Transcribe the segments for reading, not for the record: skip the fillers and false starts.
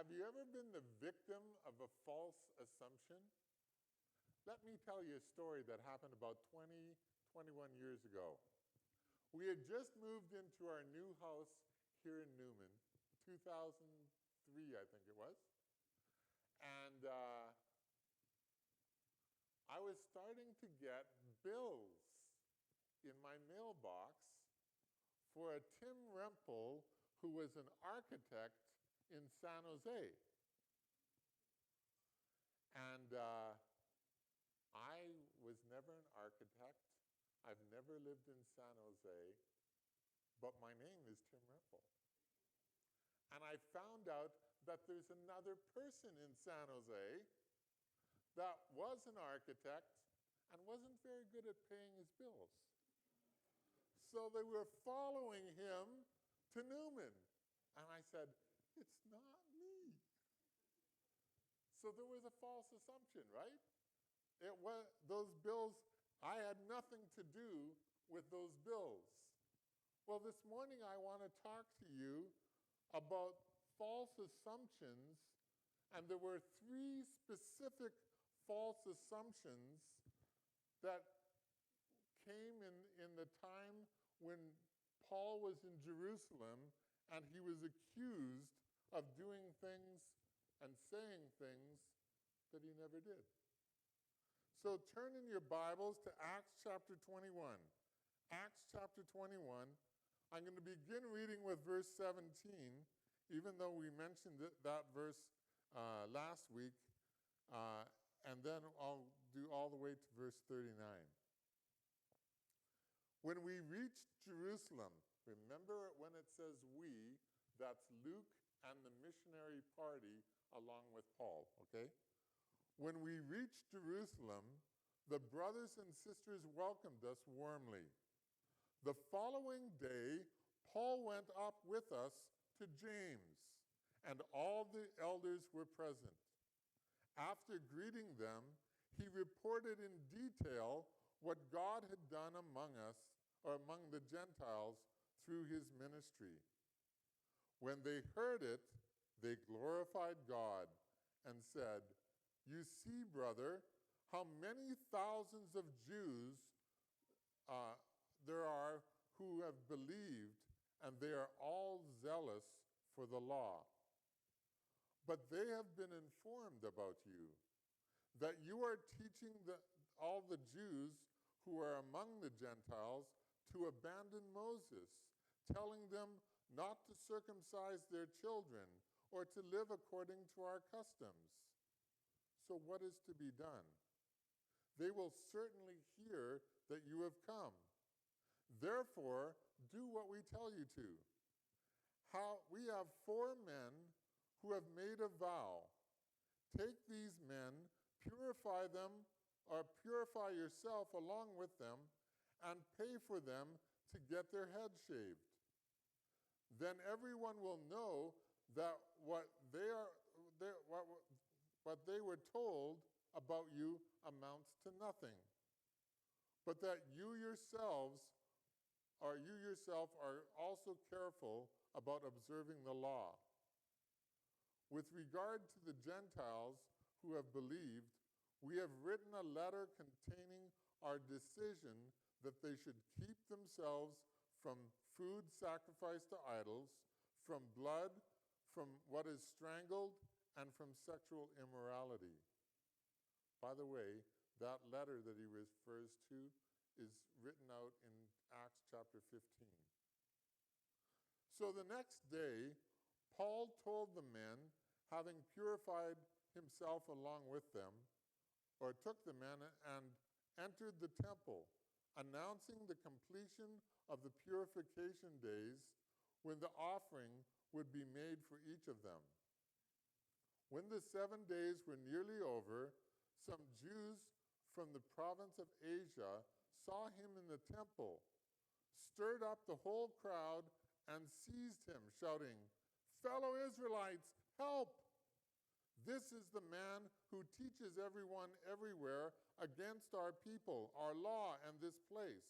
Have you ever been the victim of a false assumption? Let me tell you a story that happened about 21 years ago. We had just moved into our new house here in Newman, 2003, I think it was. And I was starting to get bills in my mailbox for a Tim Rempel who was an architect in San Jose. And I was never an architect. I've never lived in San Jose, but my name is Tim Rempel. And I found out that there's another person in San Jose that was an architect and wasn't very good at paying his bills. So they were following him to Newman. And I said, it's not me. So there was a false assumption, right? It was those bills, I had nothing to do with those bills. Well, this morning I want to talk to you about false assumptions, and there were 3 specific false assumptions that came in the time when Paul was in Jerusalem and he was accused of doing things and saying things that he never did. So turn in your Bibles to Acts chapter 21. Acts chapter 21. I'm going to begin reading with verse 17, even though we mentioned that verse last week, and then I'll do all the way to verse 39. When we reached Jerusalem, remember when it says we, that's Luke and the missionary party along with Paul, okay? When we reached Jerusalem, the brothers and sisters welcomed us warmly. The following day, Paul went up with us to James, and all the elders were present. After greeting them, he reported in detail what God had done among us, or among the Gentiles, through his ministry. When they heard it, they glorified God and said, "You see, brother, how many thousands of Jews there are who have believed, and they are all zealous for the law. But they have been informed about you, that you are teaching all the Jews who are among the Gentiles to abandon Moses, telling them not to circumcise their children or to live according to our customs. So what is to be done? They will certainly hear that you have come. Therefore, do what we tell you to. We have 4 men who have made a vow. Take these men, purify them, or purify yourself along with them, and pay for them to get their heads shaved. Then everyone will know that what they were told about you amounts to nothing, but that you yourself are also careful about observing the law. With regard to the Gentiles who have believed, we have written a letter containing our decision that they should keep themselves from food sacrificed to idols, from blood, from what is strangled, and from sexual immorality." By the way, that letter that he refers to is written out in Acts chapter 15. So the next day, Paul told the men, having purified himself along with them, or took the men and entered the temple, announcing the completion of the purification days when the offering would be made for each of them. When the 7 days were nearly over, some Jews from the province of Asia saw him in the temple, stirred up the whole crowd, and seized him, shouting, "Fellow Israelites, help! This is the man who teaches everyone everywhere against our people, our law, and this place.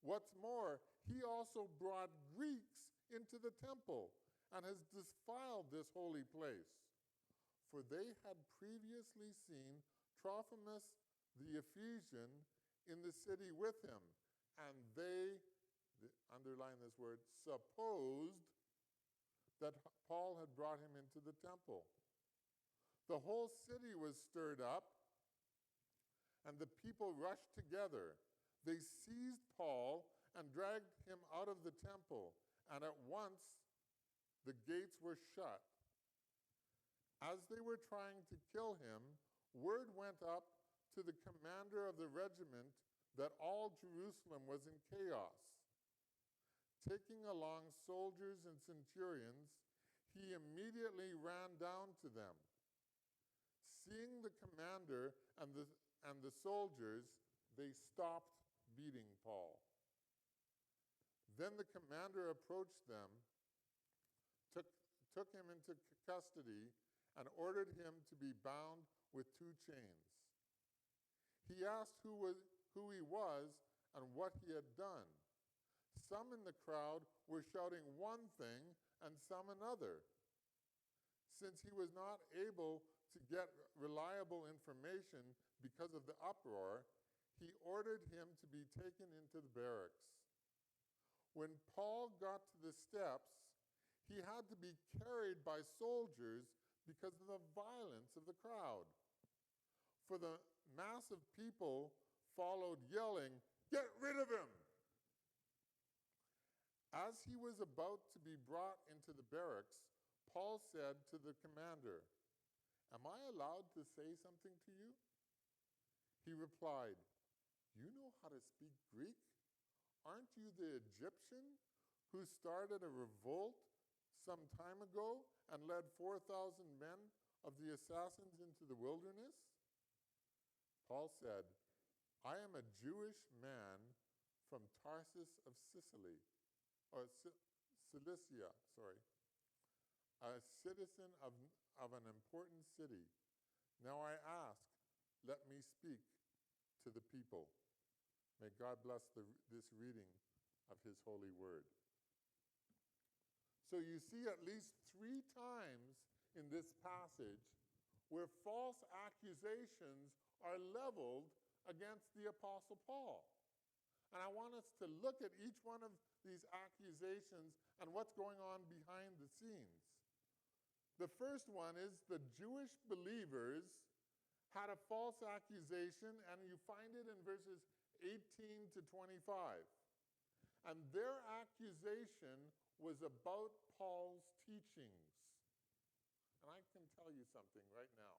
What's more, he also brought Greeks into the temple and has defiled this holy place. for they had previously seen Trophimus the Ephesian in the city with him, and they, underline this word, supposed that Paul had brought him into the temple. The whole city was stirred up, and the people rushed together. They seized Paul and dragged him out of the temple, and at once the gates were shut. As they were trying to kill him, word went up to the commander of the regiment that all Jerusalem was in chaos. Taking along soldiers and centurions, he immediately ran down to them. Seeing the commander and the soldiers, they stopped beating Paul. Then the commander approached them, took him into custody, and ordered him to be bound with 2 chains. He asked who he was and what he had done. Some in the crowd were shouting one thing and some another. Since he was not able to get reliable information because of the uproar, he ordered him to be taken into the barracks. When Paul got to the steps, he had to be carried by soldiers because of the violence of the crowd. For the mass of people followed yelling, "Get rid of him!" As he was about to be brought into the barracks, Paul said to the commander, "Am I allowed to say something to you?" He replied, "You know how to speak Greek? Aren't you the Egyptian who started a revolt some time ago and led 4,000 men of the assassins into the wilderness?" Paul said, "I am a Jewish man from Tarsus of Cilicia, a citizen of an important city. Now I ask, let me speak to the people." May God bless this reading of his holy word. So you see at least 3 times in this passage where false accusations are leveled against the Apostle Paul. And I want us to look at each one of these accusations and what's going on behind the scenes. The first one is the Jewish believers had a false accusation, and you find it in verses 18 to 25. And their accusation was about Paul's teachings. And I can tell you something right now.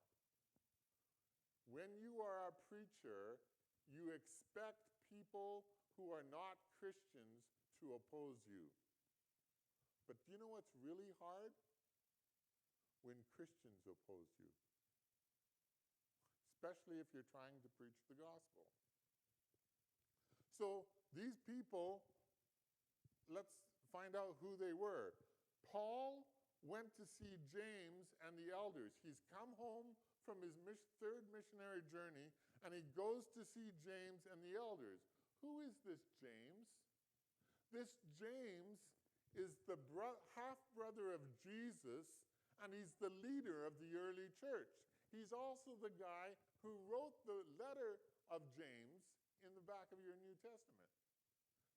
When you are a preacher, you expect people who are not Christians to oppose you. But do you know what's really hard? When Christians oppose you. Especially if you're trying to preach the gospel. So these people, let's find out who they were. Paul went to see James and the elders. He's come home from his 3rd missionary journey, and he goes to see James and the elders. Who is this James? This James is the half-brother of Jesus, and he's the leader of the early church. He's also the guy who wrote the letter of James in the back of your New Testament.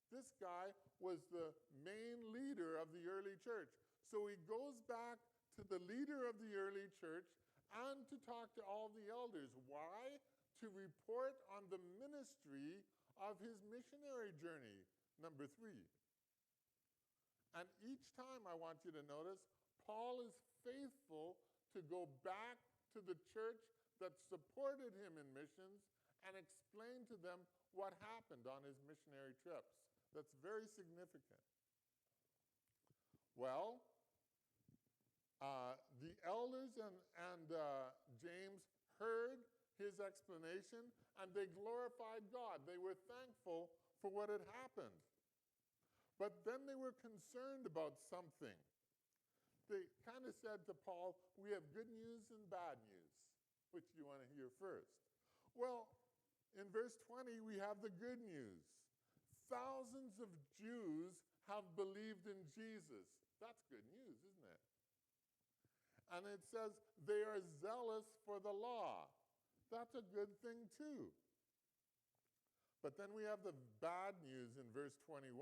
This guy was the main leader of the early church. So he goes back to the leader of the early church and to talk to all the elders. Why? To report on the ministry of his missionary journey, number 3. And each time I want you to notice, Paul is faithful to go back to the church that supported him in missions and explain to them what happened on his missionary trips. That's very significant. Well, the elders and James heard his explanation, and they glorified God. They were thankful for what had happened. But then they were concerned about something. They kind of said to Paul, "We have good news and bad news. Which do you want to hear first?" Well, in verse 20, we have the good news. Thousands of Jews have believed in Jesus. That's good news, isn't it? And it says they are zealous for the law. That's a good thing too. But then we have the bad news in verse 21.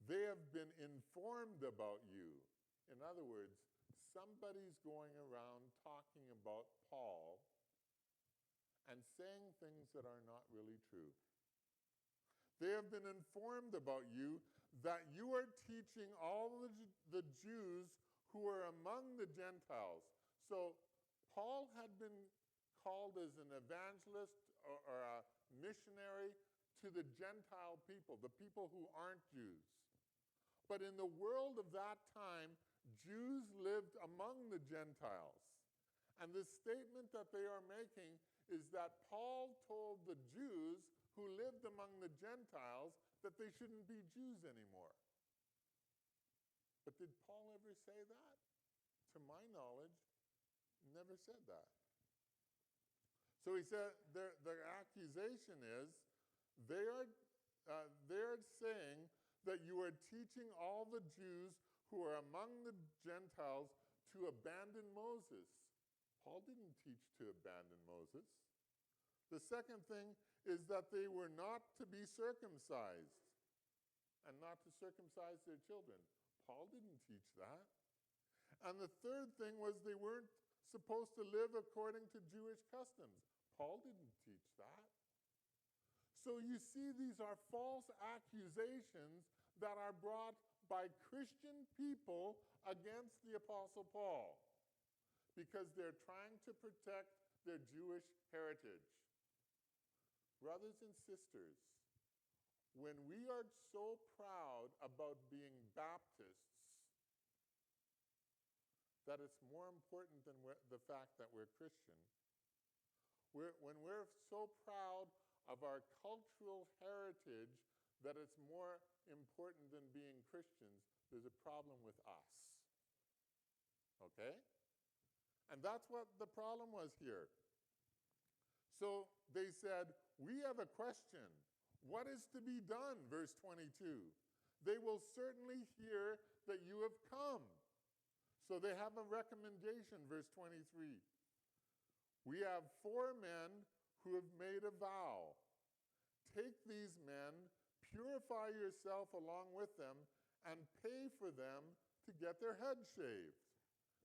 They have been informed about you. In other words, somebody's going around talking about Paul and saying things that are not really true. They have been informed about you that you are teaching all the Jews who are among the Gentiles. So Paul had been called as an evangelist or a missionary to the Gentile people, the people who aren't Jews. But in the world of that time, Jews lived among the Gentiles. And the statement that they are making is that Paul told the Jews who lived among the Gentiles that they shouldn't be Jews anymore. But did Paul ever say that? To my knowledge, never said that. So he said their accusation is they're saying that you are teaching all the Jews who are among the Gentiles to abandon Moses. Paul didn't teach to abandon Moses. The second thing is that they were not to be circumcised and not to circumcise their children. Paul didn't teach that. And the third thing was they weren't supposed to live according to Jewish customs. Paul didn't teach that. So you see, these are false accusations that are brought by Christian people against the Apostle Paul because they're trying to protect their Jewish heritage. Brothers and sisters, when we are so proud about being Baptists that it's more important than the fact that we're Christian, when we're so proud of our cultural heritage that it's more important than being Christians, there's a problem with us. Okay? And that's what the problem was here. So they said, we have a question. What is to be done? Verse 22. They will certainly hear that you have come. So they have a recommendation, verse 23. We have 4 men who have made a vow. Take these men, purify yourself along with them, and pay for them to get their heads shaved.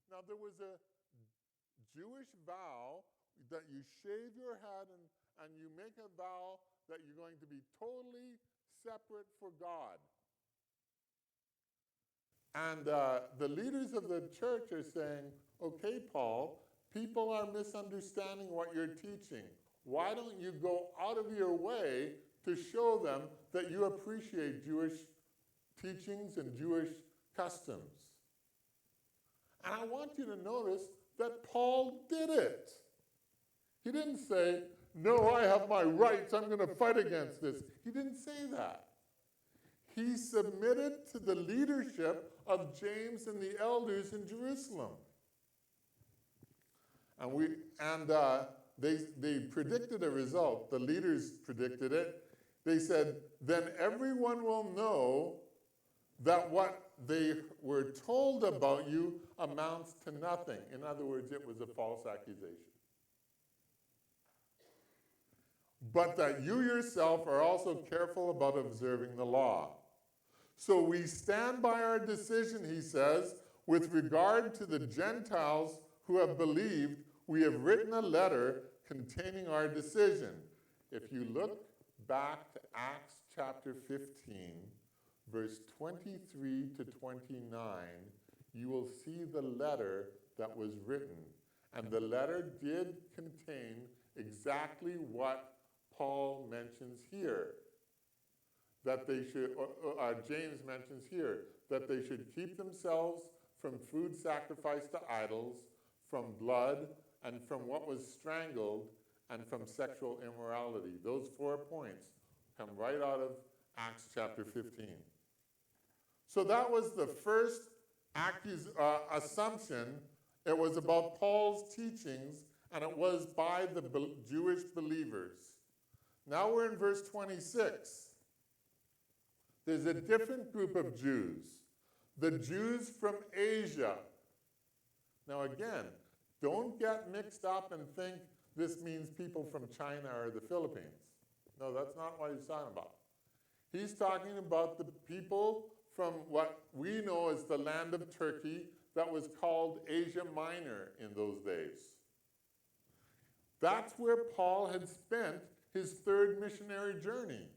Now, there was a Jewish vow that you shave your head and you make a vow that you're going to be totally separate for God. And the leaders of the church are saying, okay, Paul, people are misunderstanding what you're teaching. Why don't you go out of your way to show them that you appreciate Jewish teachings and Jewish customs? And I want you to notice that Paul did it. He didn't say, no, I have my rights, I'm going to fight against this. He didn't say that. He submitted to the leadership of James and the elders in Jerusalem. And they predicted a result. The leaders predicted it. They said, then everyone will know that what they were told about you amounts to nothing. In other words, it was a false accusation. But that you yourself are also careful about observing the law. So we stand by our decision, he says, with regard to the Gentiles who have believed. We have written a letter containing our decision. If you look back to Acts chapter 15, verse 23 to 29, you will see the letter that was written. And the letter did contain exactly what Paul mentions here. That they should, James mentions here, that they should keep themselves from food sacrificed to idols, from blood, and from what was strangled, and from sexual immorality. Those 4 points come right out of Acts chapter 15. So that was the first assumption. It was about Paul's teachings, and it was by the Jewish believers. Now we're in verse 26. There's a different group of Jews. The Jews from Asia, Now again, don't get mixed up and think this means people from China or the Philippines. No, that's not what he's talking about. He's talking about the people from what we know as the land of Turkey that was called Asia Minor in those days. That's where Paul had spent his third missionary journey.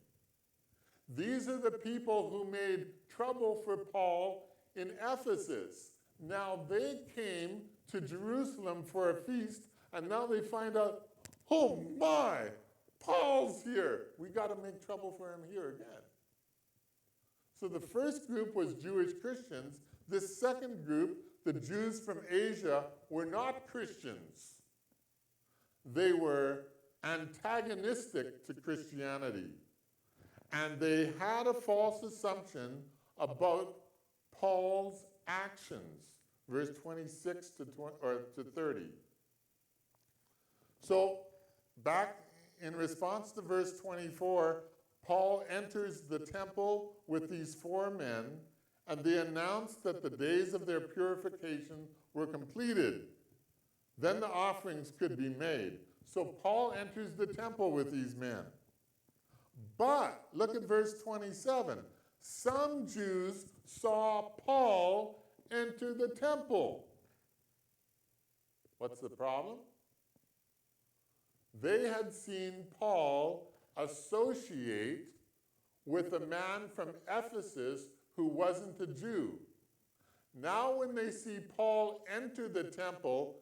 These are the people who made trouble for Paul in Ephesus. Now they came to Jerusalem for a feast, and now they find out, oh my, Paul's here. We got to make trouble for him here again. So the first group was Jewish Christians. This second group, the Jews from Asia, were not Christians. They were antagonistic to Christianity. And they had a false assumption about Paul's actions. Verse 26 to 30. So back in response to verse 24, Paul enters the temple with these 4 men, and they announce that the days of their purification were completed. Then the offerings could be made. So Paul enters the temple with these men. But look at verse 27. Some Jews saw Paul enter the temple. What's the problem? They had seen Paul associate with a man from Ephesus who wasn't a Jew. Now when they see Paul enter the temple,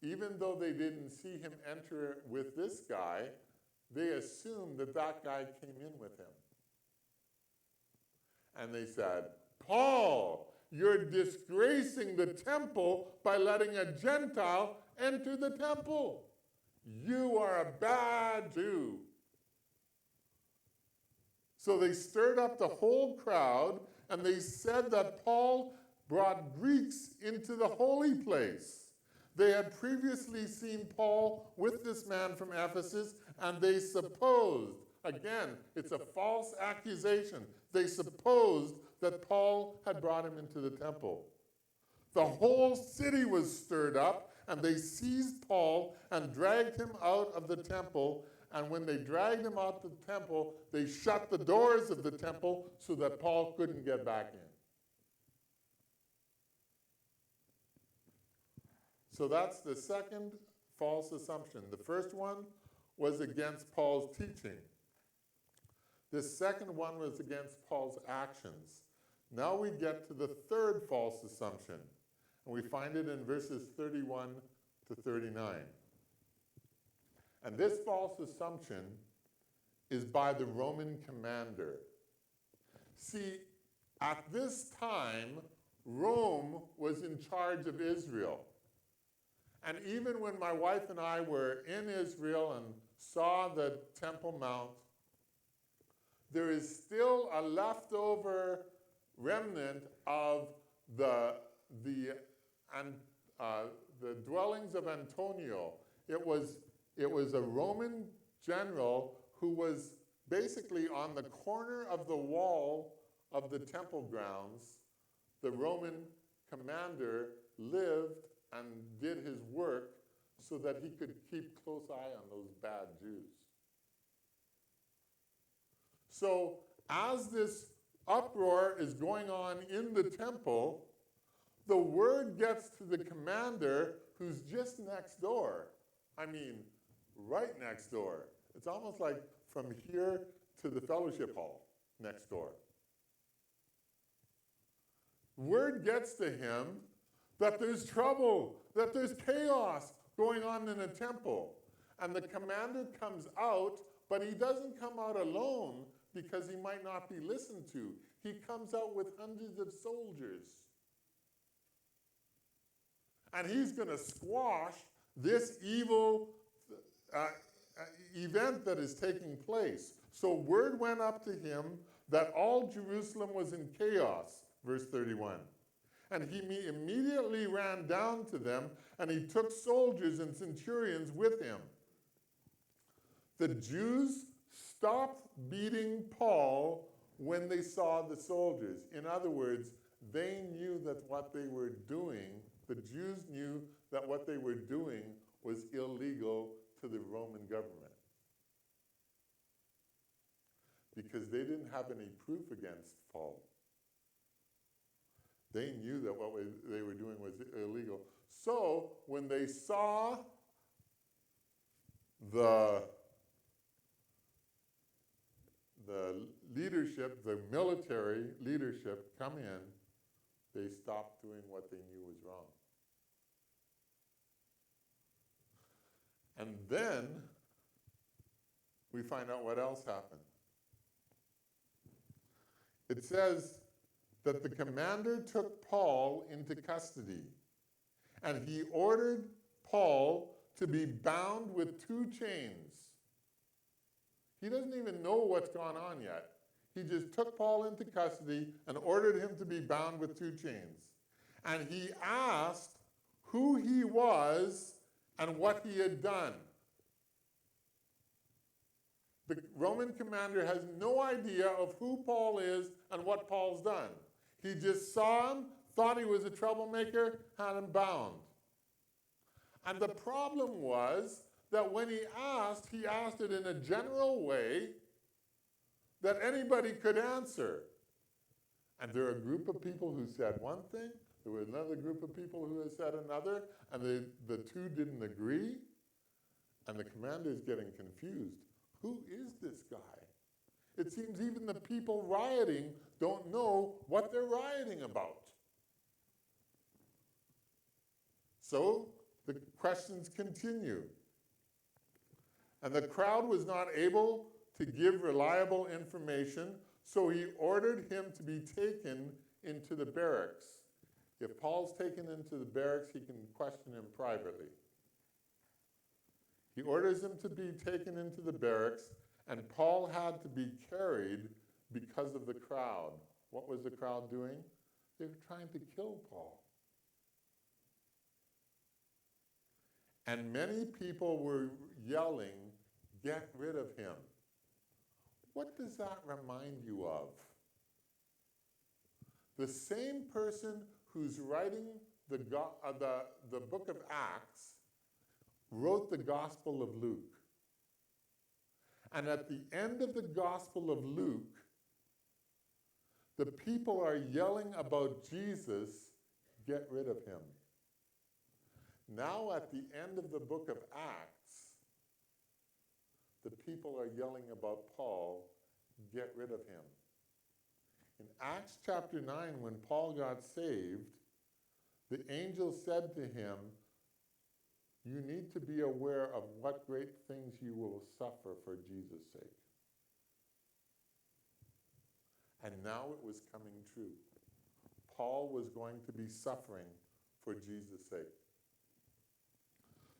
even though they didn't see him enter with this guy, they assumed that that guy came in with him. And they said, Paul, you're disgracing the temple by letting a Gentile enter the temple. You are a bad Jew. So they stirred up the whole crowd, and they said that Paul brought Greeks into the holy place. They had previously seen Paul with this man from Ephesus, and they supposed, again, it's a false accusation, they supposed that Paul had brought him into the temple. The whole city was stirred up, and they seized Paul and dragged him out of the temple. And when they dragged him out of the temple, they shut the doors of the temple so that Paul couldn't get back in. So that's the second false assumption. The first one was against Paul's teaching. The second one was against Paul's actions. Now we get to the third false assumption, and we find it in verses 31 to 39. And this false assumption is by the Roman commander. See, at this time, Rome was in charge of Israel. And even when my wife and I were in Israel and saw the Temple Mount, there is still a leftover remnant of the dwellings of Antonio. It was a Roman general who was basically on the corner of the wall of the temple grounds. The Roman commander lived and did his work so that he could keep close eye on those bad Jews. So as this uproar is going on in the temple, the word gets to the commander who's just next door. I mean, right next door. It's almost like from here to the fellowship hall next door. Word gets to him that there's trouble, that there's chaos going on in the temple. And the commander comes out, but he doesn't come out alone because he might not be listened to. He comes out with hundreds of soldiers. And he's going to squash this evil event that is taking place. So word went up to him that all Jerusalem was in chaos, verse 31. And he immediately ran down to them, and he took soldiers and centurions with him. The Jews stopped beating Paul when they saw the soldiers. In other words, they knew that what they were doing the Jews knew that what they were doing was illegal to the Roman government, because they didn't have any proof against Paul. They knew that what they were doing was illegal. So when they saw the leadership, the military leadership come in, they stopped doing what they knew was wrong. And then we find out what else happened. It says that the commander took Paul into custody, and he ordered Paul to be bound with 2 chains. He doesn't even know what's gone on yet. He just took Paul into custody and ordered him to be bound with 2 chains. And he asked who he was and what he had done. The Roman commander has no idea of who Paul is and what Paul's done. He just saw him, thought he was a troublemaker, had him bound. And the problem was that when he asked it in a general way that anybody could answer. And there were a group of people who said one thing, there was another group of people who had said another, and the 2 didn't agree, and the commander is getting confused. Who is this guy? It seems even the people rioting don't know what they're rioting about. So the questions continue. And the crowd was not able to give reliable information, so he ordered him to be taken into the barracks. If Paul's taken into the barracks, he can question him privately. He orders him to be taken into the barracks, and Paul had to be carried because of the crowd. What was the crowd doing? They were trying to kill Paul. And many people were yelling, "Get rid of him." What does that remind you of? The same person who's writing the book of Acts wrote the Gospel of Luke. And at the end of the Gospel of Luke, the people are yelling about Jesus, "Get rid of him." Now at the end of the book of Acts, the people are yelling about Paul, "Get rid of him." In Acts chapter 9, when Paul got saved, the angel said to him, "You need to be aware of what great things you will suffer for Jesus' sake." And now it was coming true. Paul was going to be suffering for Jesus' sake.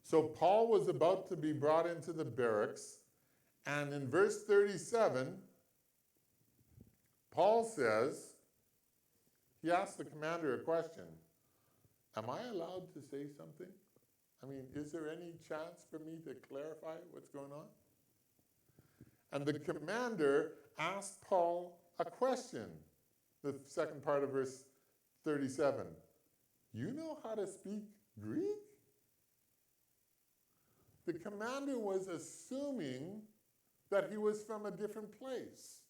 So Paul was about to be brought into the barracks, and in verse 37, Paul says, he asks the commander a question. Am I allowed to say something? I mean, is there any chance for me to clarify what's going on? And the commander asked Paul a question. The second part of verse 37. You know how to speak Greek? The commander was assuming that he was from a different place.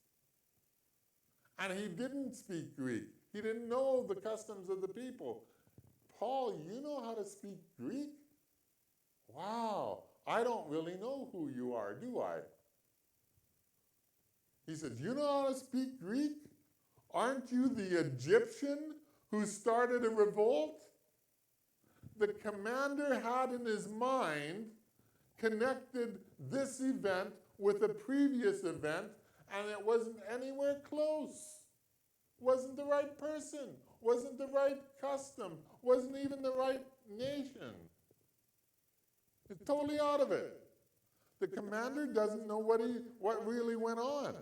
And he didn't speak Greek. He didn't know the customs of the people. Paul, you know how to speak Greek? Wow, I don't really know who you are, do I? He says, you know how to speak Greek? Aren't you the Egyptian who started a revolt? The commander had in his mind connected this event with a previous event, and it wasn't anywhere close. Wasn't the right person, wasn't the right custom, wasn't even the right nation. It's totally out of it. The commander doesn't know what really went on.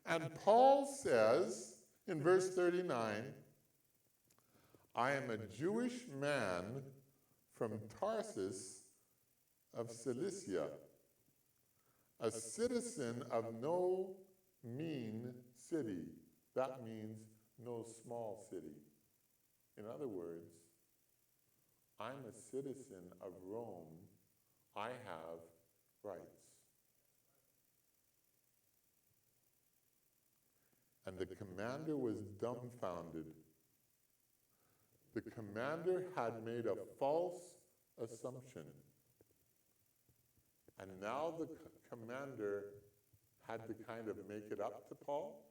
And Paul says in verse 39, I am a Jewish man from Tarsus of Cilicia, a citizen of no mean city. That means no small city. In other words, I'm a citizen of Rome. I have rights. And the commander was dumbfounded. The commander had made a false assumption. And now the commander had to kind of make it up to Paul.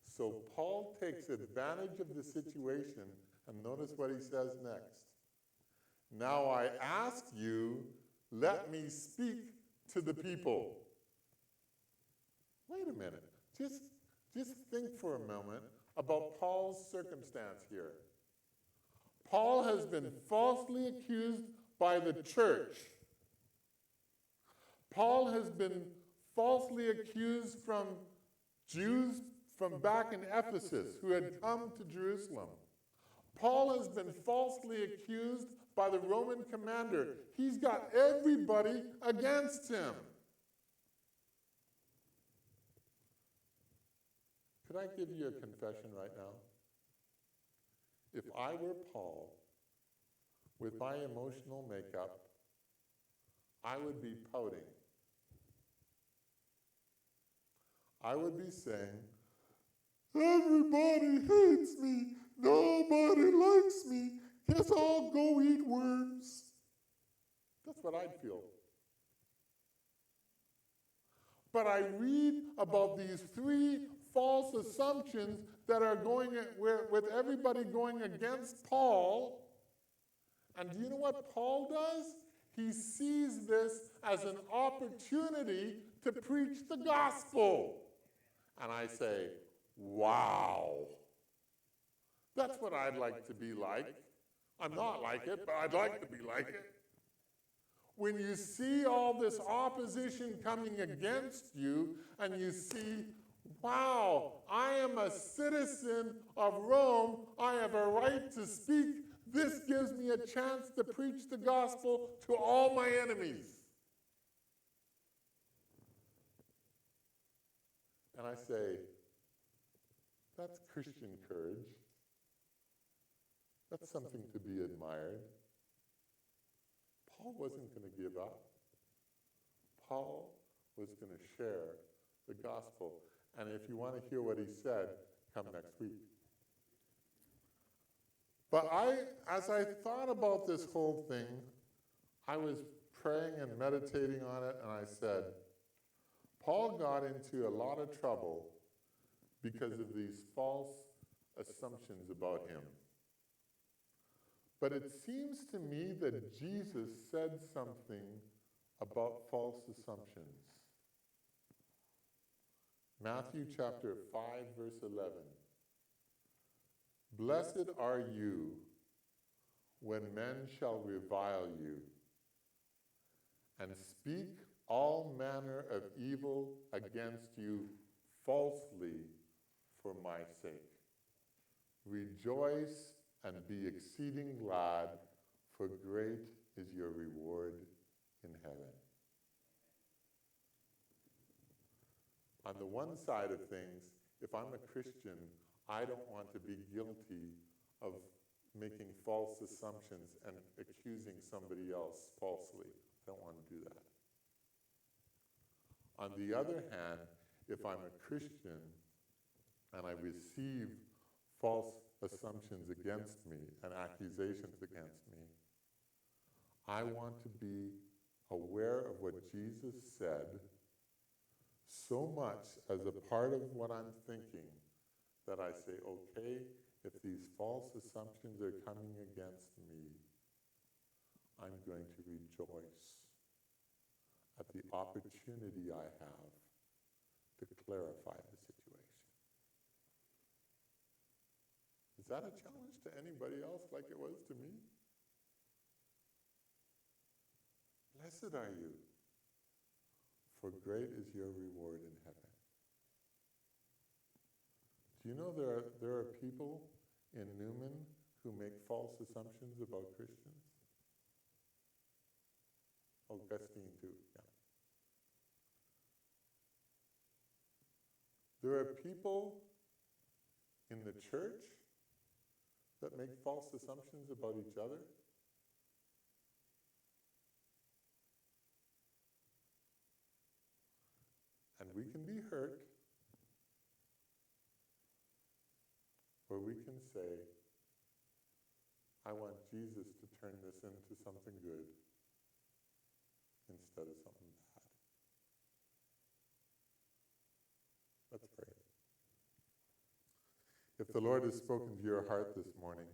So Paul takes advantage of the situation, and notice what he says next. Now I ask you, let me speak to the people. Wait a minute. Just think for a moment about Paul's circumstance here. Paul has been falsely accused by the church. Paul has been falsely accused from Jews from back in Ephesus who had come to Jerusalem. Paul has been falsely accused by the Roman commander. He's got everybody against him. Could I give you a confession right now? If I were Paul, with my emotional makeup, I would be pouting. I would be saying, everybody hates me. Nobody likes me. Guess I'll go eat worms. That's what I'd feel. But I read about these three false assumptions that are going with everybody going against Paul. And do you know what Paul does? He sees this as an opportunity to preach the gospel. And I say, wow. That's what I'd like to be like. I'm not like it, but I'd like to be like it. When you see all this opposition coming against you, and you see, wow, I am a citizen of Rome, I have a right to speak, this gives me a chance to preach the gospel to all my enemies. And I say, that's Christian courage. That's something to be admired. Paul wasn't going to give up. Paul was going to share the gospel. And if you want to hear what he said, come next week. But as I thought about this whole thing, I was praying and meditating on it, and I said, Paul got into a lot of trouble because of these false assumptions about him. But it seems to me that Jesus said something about false assumptions. Matthew chapter 5, verse 11. Blessed are you when men shall revile you and speak all manner of evil against you falsely for my sake. Rejoice and be exceeding glad, for great is your reward in heaven. On the one side of things, if I'm a Christian, I don't want to be guilty of making false assumptions and accusing somebody else falsely. I don't want to do that. On the other hand, if I'm a Christian and I receive false assumptions against me and accusations against me, I want to be aware of what Jesus said so much as a part of what I'm thinking that I say, okay, if these false assumptions are coming against me, I'm going to rejoice at the opportunity I have to clarify the situation. Is that a challenge to anybody else like it was to me? Blessed are you, for great is your reward in heaven. Do you know there are people in Newman who make false assumptions about Christians? Augustine too, yeah. There are people in the church that make false assumptions about each other? And we can be hurt, or we can say, I want Jesus to turn this into something good instead of something bad. Let's pray. If the Lord has spoken to your heart this morning,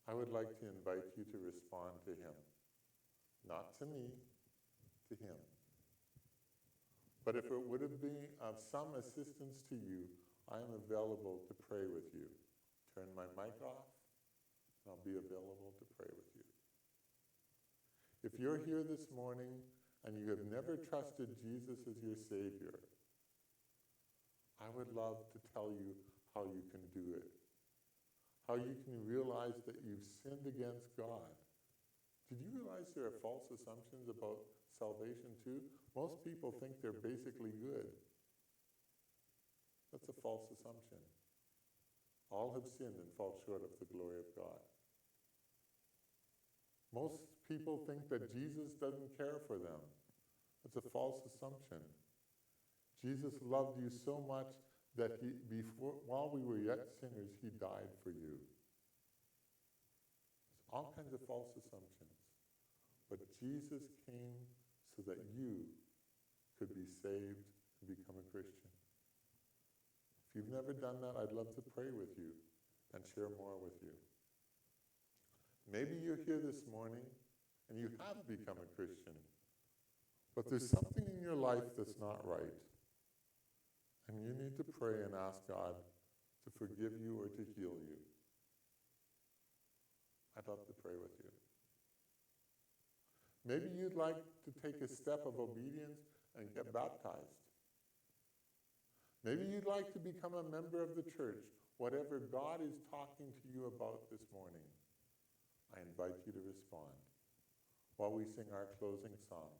I would like to invite you to respond to him. Not to me, to him. But if it would have been of some assistance to you, I am available to pray with you. Turn my mic off, and I'll be available to pray with you. If you're here this morning and you have never trusted Jesus as your Savior, I would love to tell you how you can do it. How you can realize that you've sinned against God. Did you realize there are false assumptions about salvation too? Most people think they're basically good. That's a false assumption. All have sinned and fall short of the glory of God. Most people think that Jesus doesn't care for them. That's a false assumption. Jesus loved you so much that while we were yet sinners, he died for you. There's all kinds of false assumptions. But Jesus came so that you could be saved and become a Christian. If you've never done that, I'd love to pray with you and share more with you. Maybe you're here this morning and you have become a Christian, but there's something in your life that's not right. And you need to pray and ask God to forgive you or to heal you. I'd love to pray with you. Maybe you'd like to take a step of obedience and get baptized. Maybe you'd like to become a member of the church. Whatever God is talking to you about this morning, I invite you to respond while we sing our closing song.